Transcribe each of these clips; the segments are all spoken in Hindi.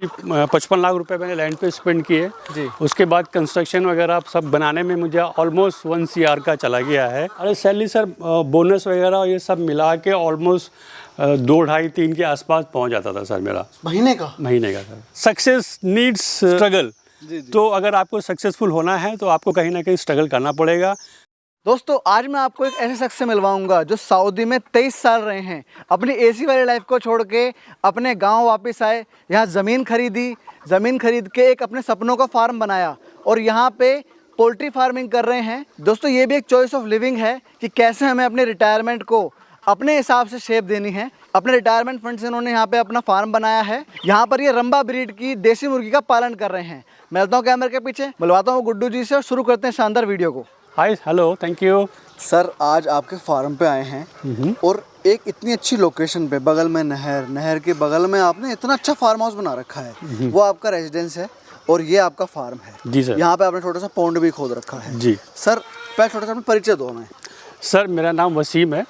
55 लाख रुपए मैंने लैंड पे स्पेंड किए जी। उसके बाद कंस्ट्रक्शन वगैरह सब बनाने में मुझे ऑलमोस्ट 1 CR का चला गया है। अरे सैलरी सर बोनस वगैरह ये सब मिला के ऑलमोस्ट 2-2.5-3 के आसपास पहुंच जाता था सर मेरा महीने का सर। सक्सेस नीड्स स्ट्रगल, तो अगर आपको सक्सेसफुल होना है तो आपको कहीं ना कहीं स्ट्रगल करना पड़ेगा। दोस्तों आज मैं आपको एक ऐसे शख्स से मिलवाऊंगा जो सऊदी में 23 साल रहे हैं, अपनी एसी वाली लाइफ को छोड़ के अपने गांव वापस आए, यहाँ ज़मीन खरीद के एक अपने सपनों का फार्म बनाया और यहाँ पे पोल्ट्री फार्मिंग कर रहे हैं। दोस्तों ये भी एक चॉइस ऑफ लिविंग है कि कैसे हमें अपने रिटायरमेंट को अपने हिसाब से शेप देनी है। अपने रिटायरमेंट फंड से इन्होंने यहाँ पे अपना फार्म बनाया है। यहाँ पर ये रंबा ब्रीड की देसी मुर्गी का पालन कर रहे हैं। मिलता हूँ कैमरे के पीछे, बुलवाता हूँ गुड्डू जी से और शुरू करते हैं शानदार वीडियो को। Hi hello thank you sir, आज आपके फार्म पे आए हैं और एक इतनी अच्छी लोकेशन पे, बगल में नहर के बगल में आपने इतना अच्छा फार्म हाउस बना रखा है। वो आपका रेजिडेंस है और ये आपका फार्म है जी सर। यहाँ पे आपने छोटा सा पॉन्ड भी खोद रखा है जी सर। पहले छोटा सा परिचय दो हमें। सर मेरा नाम वसीम है,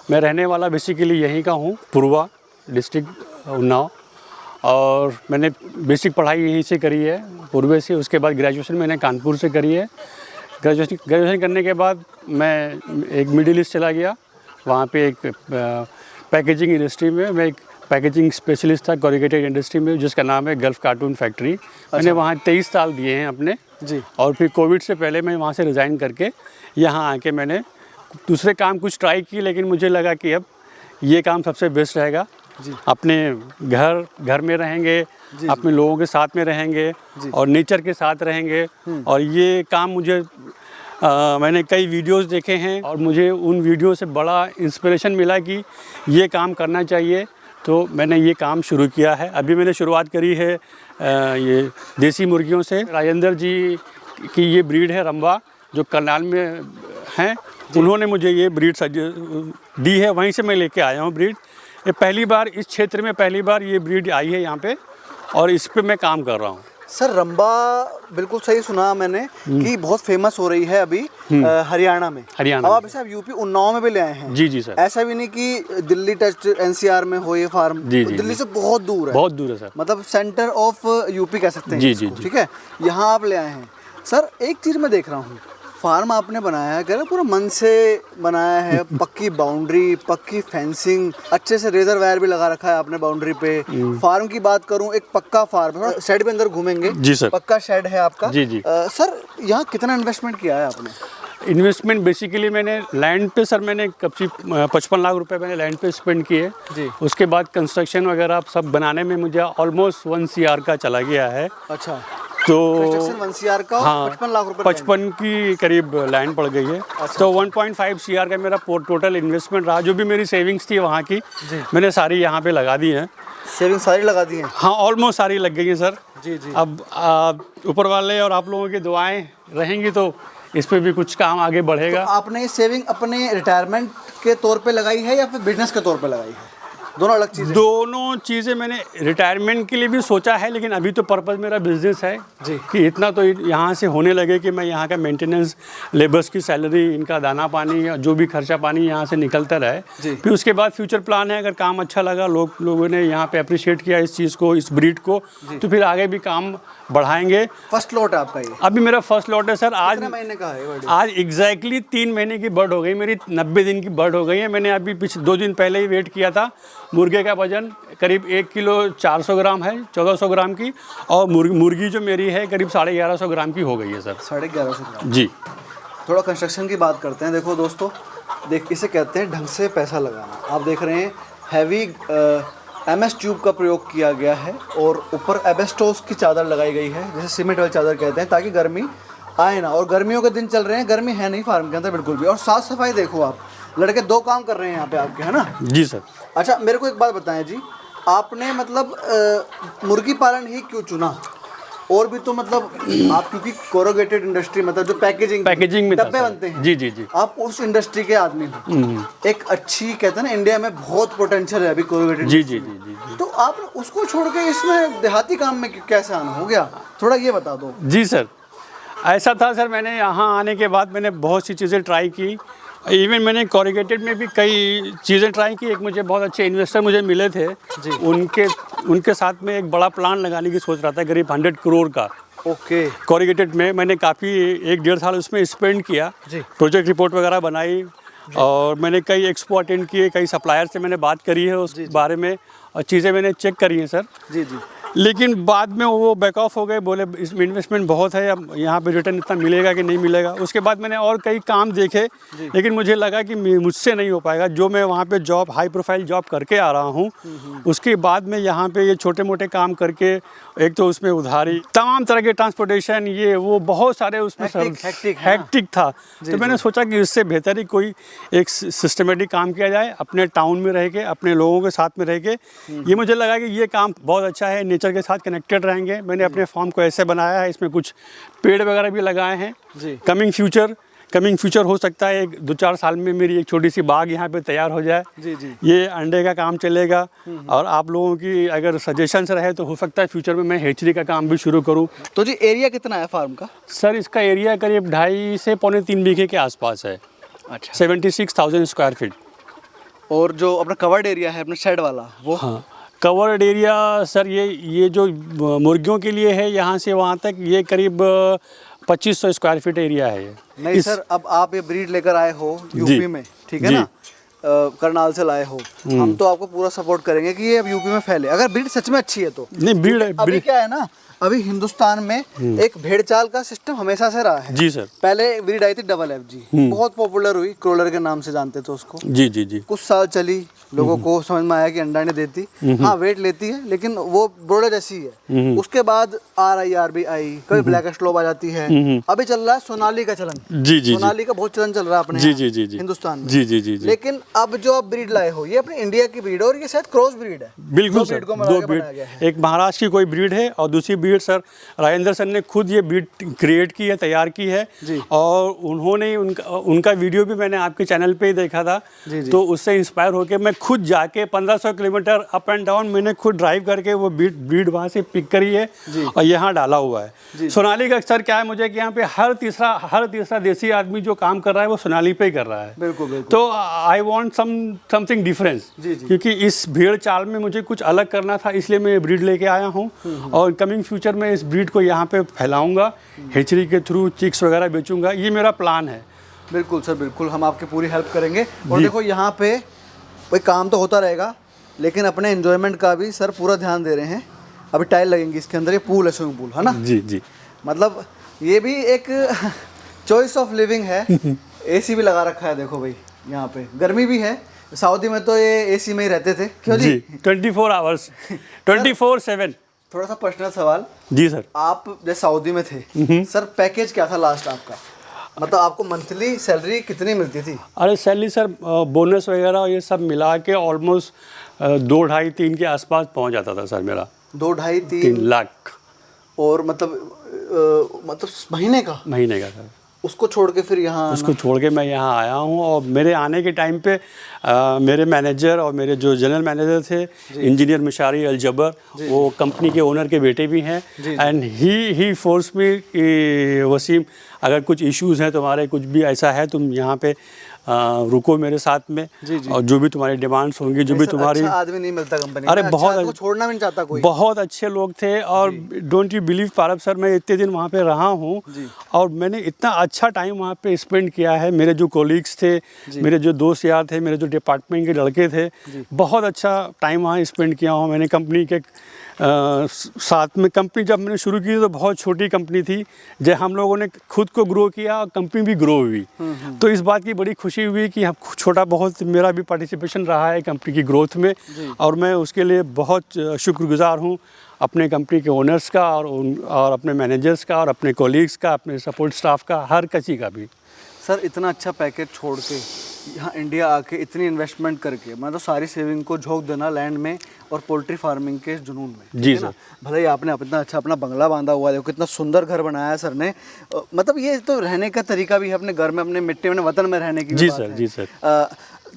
मैं रहने वाला बेसिकली यहीं का हूँ, पूर्वा डिस्ट्रिक्ट उन्नाव, और मैंने बेसिक पढ़ाई यहीं से करी है पूर्वे से। उसके बाद ग्रेजुएशन मैंने कानपुर से करी है। ग्रेजुएशन करने के बाद मैं एक मिडिल ईस्ट चला गया, वहाँ पे एक पैकेजिंग इंडस्ट्री में मैं एक पैकेजिंग स्पेशलिस्ट था, कोरिगेटेड इंडस्ट्री में, जिसका नाम है गल्फ कार्टून फैक्ट्री। मैंने वहाँ 23 साल दिए हैं अपने जी। और फिर कोविड से पहले मैं वहाँ से रिज़ाइन करके यहाँ आके मैंने दूसरे काम कुछ ट्राई किए, लेकिन मुझे लगा कि अब ये काम सबसे बेस्ट रहेगा जी। अपने घर में रहेंगे जी, अपने लोगों के साथ में रहेंगे और नेचर के साथ रहेंगे। और ये काम मुझे मैंने कई वीडियोस देखे हैं और मुझे उन वीडियो से बड़ा इंस्पिरेशन मिला कि ये काम करना चाहिए, तो मैंने ये काम शुरू किया है। अभी मैंने शुरुआत करी है ये देसी मुर्गियों से। राजेंद्र जी की ये ब्रीड है रंबा, जो करनाल में हैं, उन्होंने मुझे ये ब्रीड दी है, वहीं से मैं लेके आया हूँ ब्रीड। ये पहली बार इस क्षेत्र में ये ब्रीड आई है यहाँ पे और इस पे मैं काम कर रहा हूँ। सर रंबा बिल्कुल सही सुना मैंने कि बहुत फेमस हो रही है अभी हरियाणा में। अब आप इसे यूपी उन्नाव में भी ले आए हैं जी सर। ऐसा भी नहीं कि दिल्ली टच NCR में हो ये फार्म, दिल्ली से बहुत दूर है सर, मतलब सेंटर ऑफ यूपी कह सकते हैं जी। ठीक है, यहाँ आप ले आए हैं। सर एक चीज़ मैं देख रहा हूँ, फार्म आपने बनाया है, कह रहे पूरा मन से बनाया है, पक्की बाउंड्री, पक्की फेंसिंग, अच्छे से रेजर वायर भी लगा रखा है आपने बाउंड्री पे। फार्म की बात करूं, एक पक्का फार्म, शेड पे अंदर घूमेंगे जी सर, पक्का शेड है आपका जी। सर यहाँ कितना इन्वेस्टमेंट किया है आपने? इन्वेस्टमेंट बेसिकली मैंने लैंड पे सर मैंने 55 लाख रुपए मैंने लैंड पे स्पेंड किए जी। उसके बाद कंस्ट्रक्शन वगैरह सब बनाने में मुझे ऑलमोस्ट 1 CR का चला गया है। अच्छा, तो 1 CR का हाँ, 55 लाख रुपए 55 की करीब लैंड पड़ गई है। अच्छा। तो 1.5 CR का मेरा टोटल इन्वेस्टमेंट रहा। जो भी मेरी सेविंग्स थी वहाँ की मैंने सारी यहाँ पे लगा दी हैं। सेविंग सारी लगा दी हैं? हाँ ऑलमोस्ट सारी लग गई हैं सर जी। अब ऊपर वाले और आप लोगों की दुआएं रहेंगी तो इस पे भी कुछ काम आगे बढ़ेगा। तो आपने ये सेविंग अपने रिटायरमेंट के तौर पे लगाई है या फिर बिजनेस के तौर पे लगाई है? दोनों अलग चीज़ें? दोनों चीज़ें मैंने रिटायरमेंट के लिए भी सोचा है, लेकिन अभी तो पर्पज़ मेरा बिजनेस है जी कि इतना तो यहाँ से होने लगे कि मैं यहाँ का मेंटेनेंस, लेबर्स की सैलरी, इनका दाना पानी, जो भी खर्चा पानी यहाँ से निकलता रहे। फिर उसके बाद फ्यूचर प्लान है, अगर काम अच्छा लगा, लोगों ने यहाँ पे अप्रिशिएट किया इस चीज़ को, इस ब्रीड को, तो फिर आगे भी काम बढ़ाएंगे। फर्स्ट लॉट है आपका ये? अभी मेरा फर्स्ट लॉट है सर। आज महीने का है? आज एग्जैक्टली 3 महीने की बर्ड हो गई मेरी, 90 दिन की बर्ड हो गई है। मैंने अभी 2 दिन पहले ही वेट किया था। मुर्गे का वजन करीब 1 किलो 400 ग्राम है, 1400 ग्राम की, और मुर्गी जो मेरी है करीब 1150 ग्राम की हो गई है सर। 1150 ग्राम जी। थोड़ा कंस्ट्रक्शन की बात करते हैं। देखो दोस्तों, इसे कहते हैं ढंग से पैसा लगाना। आप देख रहे हैं हैवी MS ट्यूब का प्रयोग किया गया है और ऊपर एबेस्टोस की चादर लगाई गई है, जैसे सीमेंट वाली चादर कहते हैं, ताकि गर्मी आए ना। और गर्मियों के दिन चल रहे हैं, गर्मी है नहीं फार्म के अंदर बिल्कुल भी। और साफ़ सफाई देखो, आप लड़के 2 काम कर रहे हैं यहाँ पे आपके, है ना जी सर। अच्छा मेरे को एक बात बताएं जी, आपने मतलब मुर्गी पालन ही क्यों चुना? और भी तो मतलब आप, क्योंकि कोरोगेटेड इंडस्ट्री मतलब जो पैकेजिंग में डब्बे बनते हैं जी, आप उस इंडस्ट्री के आदमी हो। एक अच्छी कहते हैं ना, इंडिया में बहुत पोटेंशियल है अभी कोरोगेटेड जी। तो आप उसको छोड़ के इसमें देहाती काम में कैसे आना हो गया, थोड़ा ये बता दो। जी सर, ऐसा था सर, मैंने यहाँ आने के बाद मैंने बहुत सी चीज़ें ट्राई की। इवन मैंने कोरिगेटेड में भी कई चीज़ें ट्राई की। एक मुझे बहुत अच्छे इन्वेस्टर मुझे मिले थे, उनके उनके साथ में एक बड़ा प्लान लगाने की सोच रहा था, करीब 100 करोड़ का। ओके। कोरिगेटेड में मैंने काफ़ी 1-1.5 साल उसमें स्पेंड किया, प्रोजेक्ट रिपोर्ट वगैरह बनाई, और मैंने कई एक्सपो अटेंड किए, कई सप्लायर से मैंने बात करी है उस बारे में, और चीज़ें मैंने चेक करी हैं सर। जी जी। लेकिन बाद में वो बैक ऑफ हो गए, बोले इसमें इन्वेस्टमेंट बहुत है, अब यहाँ पे रिटर्न इतना मिलेगा कि नहीं मिलेगा। उसके बाद मैंने और कई काम देखे, लेकिन मुझे लगा कि मुझसे नहीं हो पाएगा। जो मैं वहाँ पे जॉब, हाई प्रोफाइल जॉब करके आ रहा हूँ, उसके बाद में यहाँ पे ये छोटे मोटे काम करके, एक तो उसमें उधारी, तमाम तरह के ट्रांसपोर्टेशन, ये वो बहुत सारे उसमें हैक्टिक था। तो मैंने सोचा कि इससे बेहतर ही कोई एक सिस्टमेटिक काम किया जाए, अपने टाउन में रह के, अपने लोगों के साथ में रह के। ये मुझे लगा कि ये काम बहुत अच्छा है, नेचर के साथ कनेक्टेड रहेंगे। मैंने अपने फार्म को ऐसे बनाया है, इसमें कुछ पेड़ वगैरह भी लगाए हैं। कमिंग फ्यूचर हो सकता है 1-2-4 साल में मेरी एक छोटी सी बाग यहाँ पे तैयार हो जाए। जी जी। ये अंडे का काम चलेगा, और आप लोगों की अगर सजेशंस रहे तो हो सकता है फ्यूचर में मैं हेचरी का काम भी शुरू करूँ। तो जी एरिया कितना है फार्म का? सर इसका एरिया करीब 2.5 से पौने 3 बीघे के आसपास है। अच्छा। 76,000 स्क्वायर फीट। और जो अपना कवर्ड एरिया है, अपना शेड वाला, वो? हाँ, कवर्ड एरिया सर ये जो मुर्गियों के लिए है, यहाँ से वहाँ तक ये करीब 2500 स्क्वायर फीट एरिया है। नहीं सर, अब आप ये ब्रीड लेकर आए हो यूपी में, ठीक है ना, करनाल से लाए हो, हम तो आपको पूरा सपोर्ट करेंगे कि ये अब यूपी में फैले, अगर ब्रीड सच में अच्छी है तो। नहीं, अभी क्या है ना, अभी हिंदुस्तान में एक भेड़ चाल का सिस्टम हमेशा से रहा है। जी सर। पहले ब्रीड आई थी डबल FG, बहुत पॉपुलर हुई, क्रोलर के नाम से जानते थे उसको। जी जी जी। कुछ साल चली, लोगों को समझ में आया कि अंडा नहीं देती, हाँ वेट लेती है, लेकिन वो ब्रोडर जैसी है। उसके बाद RIRB आई, कभी ब्लैक एस्ट्रोब आ जाती है। अभी चल रहा है सोनाली का चलन। जी जी। सोनाली का बहुत चलन चल रहा है अपने जी जी जी हिंदुस्तान में। जी जी जी। लेकिन अब जो आप ब्रीड लाए हो, ये अपने इंडिया की ब्रीड है, और ये शायद क्रॉस ब्रीड है। बिल्कुल सर, 2 ब्रीड, एक महाराष्ट्र की कोई ब्रीड है, और दूसरी ब्रीड सर राजेंद्र सर ने खुद ये ब्रीड क्रिएट की है, तैयार की है। और उन्होंने उनका वीडियो भी मैंने आपके चैनल पे ही देखा था। तो उससे इंस्पायर होकर मैं खुद जाके 1500 किलोमीटर अप एंड डाउन मैंने खुद ड्राइव करके वो ब्रीड वहाँ से पिक करी है, और यहाँ डाला हुआ है। सोनाली का अक्सर क्या है, मुझे कि यहाँ पे हर तीसरा देसी आदमी जो काम कर रहा है वो सोनाली पे ही कर रहा है। बिल्कुल। तो आई वॉन्ट समथिंग डिफरेंस, क्योंकि इस भेड़ चाल में मुझे कुछ अलग करना था, इसलिए मैं ये ब्रीड लेके आया हूँ। और कमिंग फ्यूचर में इस ब्रीड को यहाँ पे फैलाऊंगा, हेचरी के थ्रू चिक्स वगैरह बेचूंगा, ये मेरा प्लान है। बिल्कुल सर, बिल्कुल, हम आपकी पूरी हेल्प करेंगे। और देखो यहाँ पे कोई काम तो होता रहेगा, लेकिन अपने एंजॉयमेंट का भी सर पूरा ध्यान दे रहे हैं। अभी टाइल लगेंगी इसके अंदर, ये पूल है, स्विमिंग पूल है ना। जी जी। मतलब ये भी एक चॉइस ऑफ लिविंग है। AC भी लगा रखा है, देखो भाई, यहाँ पे गर्मी भी है। सऊदी में तो ये AC में ही रहते थे, क्यों जी? 24 आवर्स 24/7। थोड़ा सा पर्सनल सवाल जी सर, आप जैसे सऊदी में थे सर, पैकेज क्या था लास्ट आपका? मतलब आपको मंथली सैलरी कितनी मिलती थी? अरे सैलरी सर बोनस वगैरह ये सब मिला के ऑलमोस्ट 2-2.5-3 के आसपास पहुंच जाता था सर मेरा। 2-2.5-3 लाख। और मतलब महीने का सर। उसको छोड़ के फिर यहाँ उसको छोड़ के मैं यहाँ आया हूँ। और मेरे आने के टाइम पे मेरे मैनेजर और मेरे जो जनरल मैनेजर थे, इंजीनियर मिशारी अल जबर, वो कंपनी के ओनर के बेटे भी हैं। एंड ही फोर्स मी कि वसीम, अगर कुछ इश्यूज़ हैं तुम्हारे, कुछ भी ऐसा है, तुम यहाँ पे रुको मेरे साथ में। और जो भी तुम्हारी डिमांड्स होंगी, जो भी तुम्हारी, अच्छा आदमी नहीं मिलता कंपनी में। अरे बहुत छोड़ना भी नहीं चाहता कोई। बहुत अच्छे लोग थे। और डोंट यू बिलीव पारब सर, मैं इतने दिन वहाँ पे रहा हूँ और मैंने इतना अच्छा टाइम वहाँ पे स्पेंड किया है। मेरे जो कोलीग्स थे, मेरे जो दोस्त यार थे, मेरे जो डिपार्टमेंट के लड़के थे, बहुत अच्छा टाइम वहाँ स्पेंड किया हूँ मैंने। कंपनी के साथ में, कंपनी जब मैंने शुरू की तो बहुत छोटी कंपनी थी, जब हम लोगों ने खुद को ग्रो किया और कंपनी भी ग्रो हुई। तो इस बात की बड़ी खुशी हुई कि छोटा बहुत मेरा भी पार्टिसिपेशन रहा है कंपनी की ग्रोथ में। और मैं उसके लिए बहुत शुक्रगुजार हूँ अपने कंपनी के ओनर्स का, और अपने मैनेजर्स का, और अपने कोलीग्स का, अपने सपोर्ट स्टाफ का, हर किसी का भी। सर इतना अच्छा पैकेज छोड़ के यहाँ इंडिया आके इतनी इन्वेस्टमेंट करके, मैं तो सारी सेविंग को झोंक देना लैंड में और पोल्ट्री फार्मिंग के जुनून में। जी सर। भले ही आपने इतना अच्छा अपना बंगला बांधा हुआ है, देखो कितना सुंदर घर बनाया है सर ने। मतलब ये तो रहने का तरीका भी है, अपने घर में, अपने मिट्टी में, वतन में रहने की भी बात है। जी सर।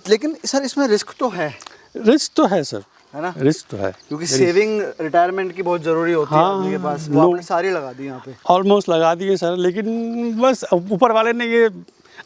लेकिन सर इसमें रिस्क तो है। रिस्क तो है सर, है ना, रिस्क तो है, क्योंकि सेविंग रिटायरमेंट की बहुत जरूरी होती है आपके पास। वो आपने सारी लगा दी यहाँ पे, ऑलमोस्ट लगा दी है सर। लेकिन बस ऊपर वाले ने ये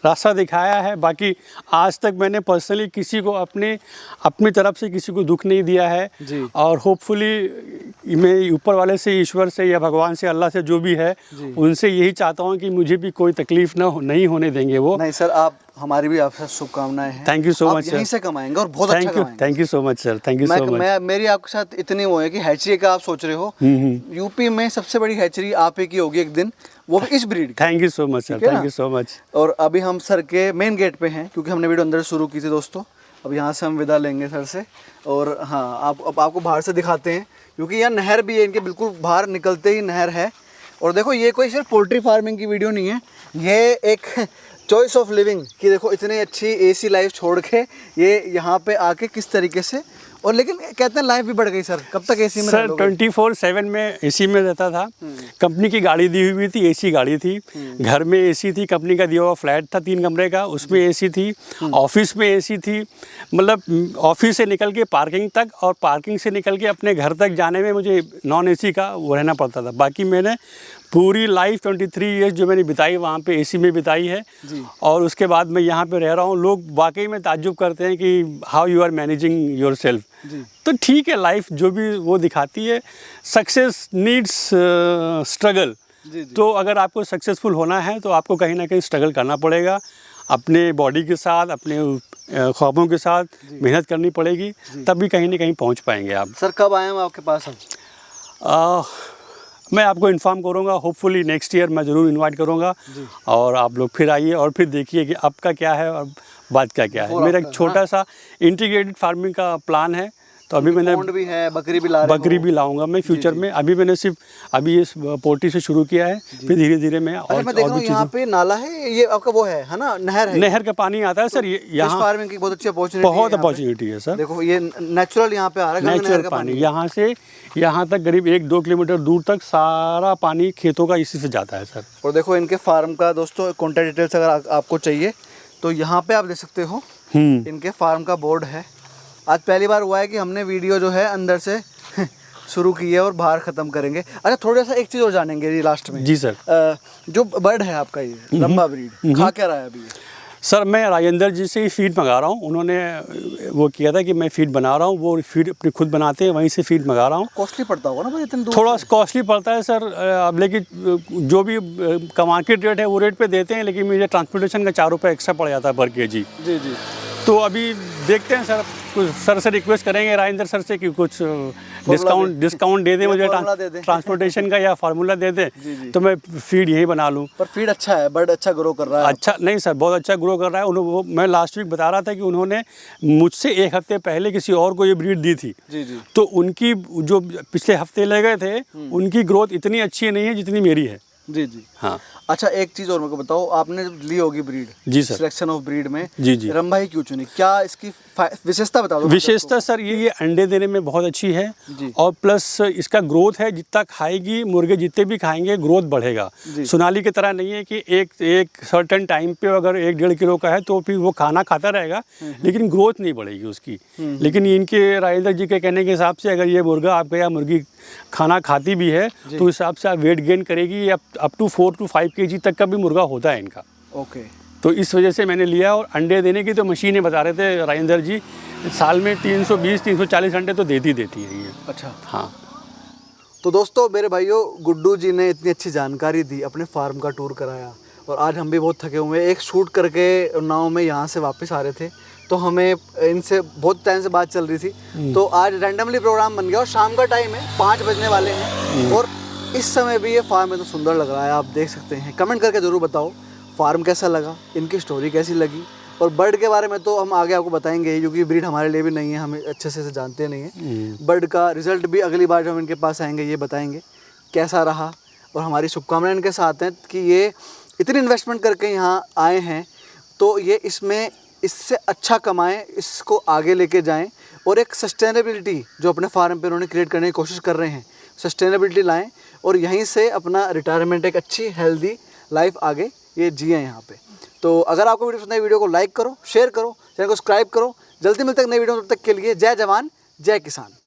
रास्ता दिखाया है। बाकी आज तक मैंने पर्सनली किसी को अपनी तरफ से किसी को दुख नहीं दिया है जी। और होपफुली मैं ऊपर वाले से, ईश्वर से या भगवान से, अल्लाह से जो भी है उनसे यही चाहता हूँ कि मुझे भी कोई तकलीफ नहीं होने देंगे वो। नहीं सर, आप हमारी भी आपसे शुभकामनाएं हैं। Thank you so much sir. यहीं से कमाएंगे और बहुत अच्छा कमाएंगे। Thank you so much sir, thank you so much. मेरी आपके साथ इतनी वो है कि हैचरी का आप सोच रहे हो, यूपी में सबसे बड़ी हैचरी आप ही की होगी एक दिन, वो भी इस ब्रीड की। Thank you so much sir, thank you so much. और अभी हम सर के मेन गेट पे हैं क्योंकि हमने वीडियो अंदर शुरू की थी दोस्तों। अब यहाँ से हम विदा लेंगे सर से। और हाँ, अब आपको बाहर से दिखाते हैं क्योंकि यहाँ नहर भी है, इनके बिल्कुल बाहर निकलते ही नहर है। और देखो ये कोई सिर्फ पोल्ट्री फार्मिंग की वीडियो नहीं है, ये एक चॉइस ऑफ लिविंग कि देखो इतनी अच्छी एसी लाइफ छोड़ के ये यहाँ पे आके किस तरीके से। और लेकिन कहते हैं लाइफ भी बढ़ गई सर, कब तक एसी में सर 24/7 में एसी में रहता था। कंपनी की गाड़ी दी हुई थी, एसी गाड़ी थी, घर में एसी थी, कंपनी का दिया हुआ फ्लैट था 3 कमरे का, उसमें एसी थी, ऑफिस में एसी थी। मतलब ऑफिस से निकल के पार्किंग तक और पार्किंग से निकल के अपने घर तक जाने में मुझे नॉन एसी का वो रहना पड़ता था। बाकी मैंने पूरी लाइफ 23 ईयर्स जो मैंने बिताई वहाँ पे एसी में बिताई है और उसके बाद मैं यहाँ पे रह रहा हूँ। लोग वाकई में ताज्जुब करते हैं कि how you are managing your self. तो ठीक है, लाइफ जो भी वो दिखाती है, सक्सेस नीड्स स्ट्रगल। तो अगर आपको सक्सेसफुल होना है तो आपको कहीं ना कहीं स्ट्रगल करना पड़ेगा, अपने बॉडी के साथ, अपने ख्वाबों के साथ मेहनत करनी पड़ेगी, तभी कहीं ना कहीं पहुँच पाएंगे आप। सर कब आए हम आपके पास? हम मैं आपको इन्फॉर्म करूँगा, होपफुली नेक्स्ट ईयर मैं ज़रूर इनवाइट करूँगा और आप लोग फिर आइए और फिर देखिए कि आपका क्या है और बात क्या है। मेरा एक छोटा सा इंटीग्रेटेड फार्मिंग का प्लान है। तो अभी मैंने भी है, बकरी भी लाऊंगा मैं फ्यूचर में। अभी मैंने सिर्फ अभी इस पोल्ट्री से शुरू किया है, फिर धीरे धीरे मैं और मैं देख रहा हूं यहाँ पे नाला है, ये आपका वो है ना, नहर का पानी आता है सर। यहाँ फार्मिंग की बहुत अच्छी अपॉर्चुनिटी है सर। देखो ये नेचुरल यहाँ पे आ रहा है, नेचुरल पानी यहाँ से यहाँ तक करीब 1-2 किलोमीटर दूर तक सारा पानी खेतों का इसी से जाता है सर। और देखो इनके फार्म का दोस्तों कॉन्टैक्ट डिटेल्स अगर आपको चाहिए तो यहाँ पे आप देख सकते हो, इनके फार्म का बोर्ड है। आज पहली बार हुआ है कि हमने वीडियो जो है अंदर से शुरू की है और बाहर ख़त्म करेंगे। अच्छा, थोड़ा सा एक चीज़ और जानेंगे ये लास्ट में। जी सर। जो बर्ड है आपका ये रंभा ब्रीड, खा क्या रहा है अभी? सर मैं राजेंद्र जी से ही फीड मंगा रहा हूँ। उन्होंने वो किया था कि मैं फीड बना रहा हूँ, वो फीड अपनी खुद बनाते हैं, वहीं से फीड मंगा रहा हूँ। कॉस्टली पड़ता होगा ना भाई इतने दूर? थोड़ा कॉस्टली पड़ता है सर, अब लेकिन जो भी मार्केट रेट है वो रेट पे देते हैं, लेकिन मुझे ट्रांसपोर्टेशन का 4 रुपये एक्स्ट्रा पड़ जाता है पर केजी। जी जी। तो अभी देखते हैं सर, कुछ सर से रिक्वेस्ट करेंगे राजेंद्र सर से कि कुछ डिस्काउंट दे दें मुझे ट्रांसपोर्टेशन का, या फार्मूला दे दें तो मैं फीड यही बना लूँ। पर फीड अच्छा है, बर्ड अच्छा ग्रो कर रहा है? अच्छा नहीं सर, बहुत अच्छा ग्रो कर रहा है। मैं लास्ट वीक बता रहा था कि उन्होंने मुझसे 1 हफ्ते पहले किसी और को ये ब्रीड दी थी। जी। तो उनकी जो पिछले हफ्ते ले गए थे उनकी ग्रोथ इतनी अच्छी नहीं है जितनी मेरी है। जी। हाँ। अच्छा, एक चीज़ और मेरे को बताओ, आपने ली होगी ब्रीड? जी सर। सिलेक्शन ऑफ ब्रीड में जी रंभा ही क्यों चुनी? क्या इसकी विशेषता बता दो। विशेषता सर ये अंडे देने में बहुत अच्छी है और प्लस इसका ग्रोथ है, जितना खाएगी मुर्गे जितने भी खाएंगे ग्रोथ बढ़ेगा। सोनाली की तरह नहीं है कि एक सर्टेन टाइम पे अगर 1-1.5 किलो का है तो फिर वो खाना खाता रहेगा लेकिन ग्रोथ नहीं बढ़ेगी उसकी। लेकिन इनके राजेंद्र जी के कहने के हिसाब से अगर ये मुर्गा आपका या मुर्गी खाना खाती भी है तो उस हिसाब से आप वेट गेन करेगी। अप टू 4 to 5 kg तक का भी मुर्गा होता है इनका। ओके। तो इस वजह से मैंने लिया। और अंडे देने की तो मशीनें बता रहे थे राजेंद्र जी, साल में 320-340 अंडे तो देती है ये। अच्छा। हाँ। तो दोस्तों मेरे भाइयों, गुड्डू जी ने इतनी अच्छी जानकारी दी, अपने फार्म का टूर कराया और आज हम भी बहुत थके हुए हैं। एक शूट करके नाव में यहाँ से वापस आ रहे थे तो हमें इनसे बहुत टाइम से बात चल रही थी, तो आज रैंडमली प्रोग्राम बन गया और शाम का टाइम है, 5 बजने वाले हैं और इस समय भी ये फार्म में तो सुंदर लग रहा है, आप देख सकते हैं। कमेंट करके ज़रूर बताओ फार्म कैसा लगा, इनकी स्टोरी कैसी लगी। और बर्ड के बारे में तो हम आगे आपको बताएंगे क्योंकि ब्रीड हमारे लिए भी नहीं है, हमें अच्छे से जानते नहीं हैं। बर्ड का रिजल्ट भी अगली बार जब हम इनके पास आएंगे ये बताएंगे कैसा रहा। और हमारी शुभकामनाएं इनके साथ हैं कि ये इतनी इन्वेस्टमेंट करके यहाँ आए हैं तो ये इससे अच्छा कमाएं, इसको आगे लेके जाएं और एक सस्टेनेबिलिटी जो अपने फार्म पे उन्होंने क्रिएट करने की कोशिश कर रहे हैं, सस्टेनेबिलिटी लाएं और यहीं से अपना रिटायरमेंट, एक अच्छी हेल्दी लाइफ आगे ये जिए यहाँ पे। तो अगर आपको वीडियो पसंद है, वीडियो को लाइक करो, शेयर करो, चैनल को सब्सक्राइब करो। जल्दी मिलते हैं नई वीडियो में, तब तक के लिए जय जवान जय किसान।